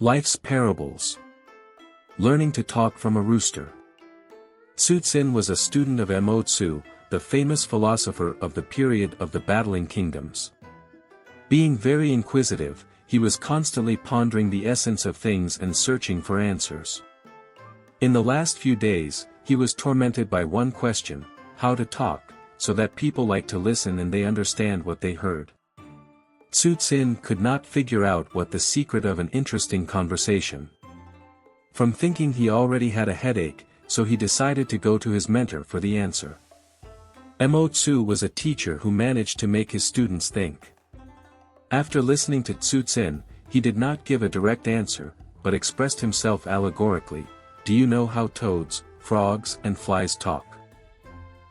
Life's parables. Learning to talk from a rooster. Tzu was a student of Mo-tzu, the famous philosopher of the period of the battling kingdoms. Being very inquisitive, he was constantly pondering the essence of things and searching for answers. In the last few days, he was tormented by one question: how to talk, so that people like to listen and they understand what they heard. Tzu could not figure out what the secret of an interesting conversation. From thinking he already had a headache, so he decided to go to his mentor for the answer. Mo-tzu was a teacher who managed to make his students think. After listening to Tzu, he did not give a direct answer, but expressed himself allegorically. Do you know how toads, frogs and flies talk?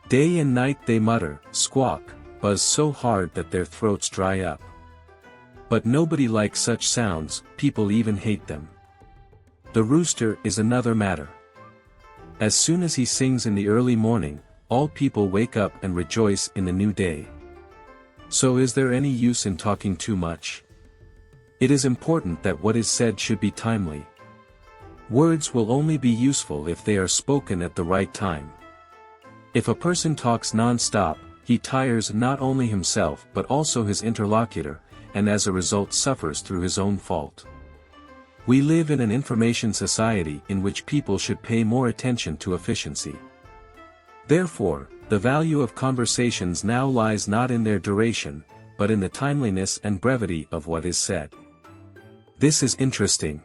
Day and night they mutter, squawk, buzz so hard that their throats dry up. But nobody likes such sounds, people even hate them. The rooster is another matter. As soon as he sings in the early morning, all people wake up and rejoice in the new day. So is there any use in talking too much? It is important that what is said should be timely. Words will only be useful if they are spoken at the right time. If a person talks non-stop, he tires not only himself but also his interlocutor, and as a result suffers through his own fault. We live in an information society in which people should pay more attention to efficiency. Therefore, the value of conversations now lies not in their duration, but in the timeliness and brevity of what is said. This is interesting.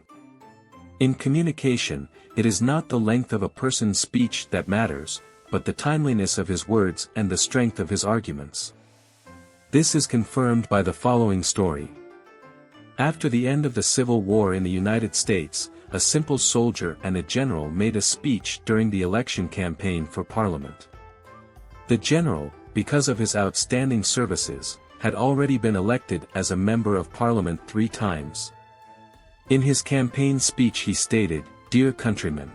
In communication, it is not the length of a person's speech that matters, but the timeliness of his words and the strength of his arguments. This is confirmed by the following story. After the end of the Civil War in the United States, a simple soldier and a general made a speech during the election campaign for Parliament. The general, because of his outstanding services, had already been elected as a member of Parliament 3 times. In his campaign speech he stated, "Dear countrymen,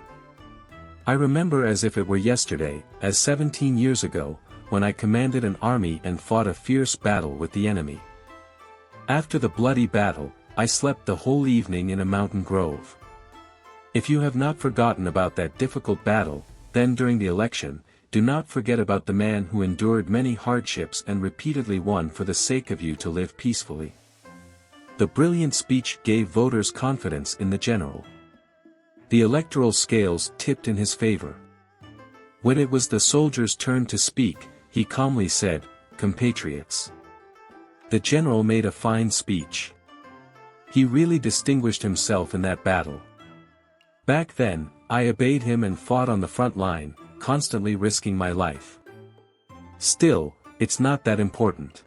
I remember as if it were yesterday, as 17 years ago, when I commanded an army and fought a fierce battle with the enemy. After the bloody battle, I slept the whole evening in a mountain grove. If you have not forgotten about that difficult battle, then during the election, do not forget about the man who endured many hardships and repeatedly won for the sake of you to live peacefully." The brilliant speech gave voters confidence in the general. The electoral scales tipped in his favor. When it was the soldier's turn to speak, he calmly said, "Compatriots, the general made a fine speech. He really distinguished himself in that battle. Back then, I obeyed him and fought on the front line, constantly risking my life. Still, it's not that important.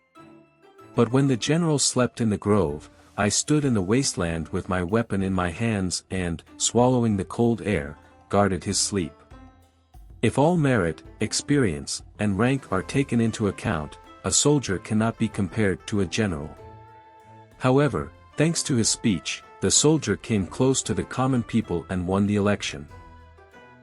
But when the general slept in the grove, I stood in the wasteland with my weapon in my hands and, swallowing the cold air, guarded his sleep. If all merit, experience, and rank are taken into account, a soldier cannot be compared to a general. However, thanks to his speech, the soldier came close to the common people and won the election.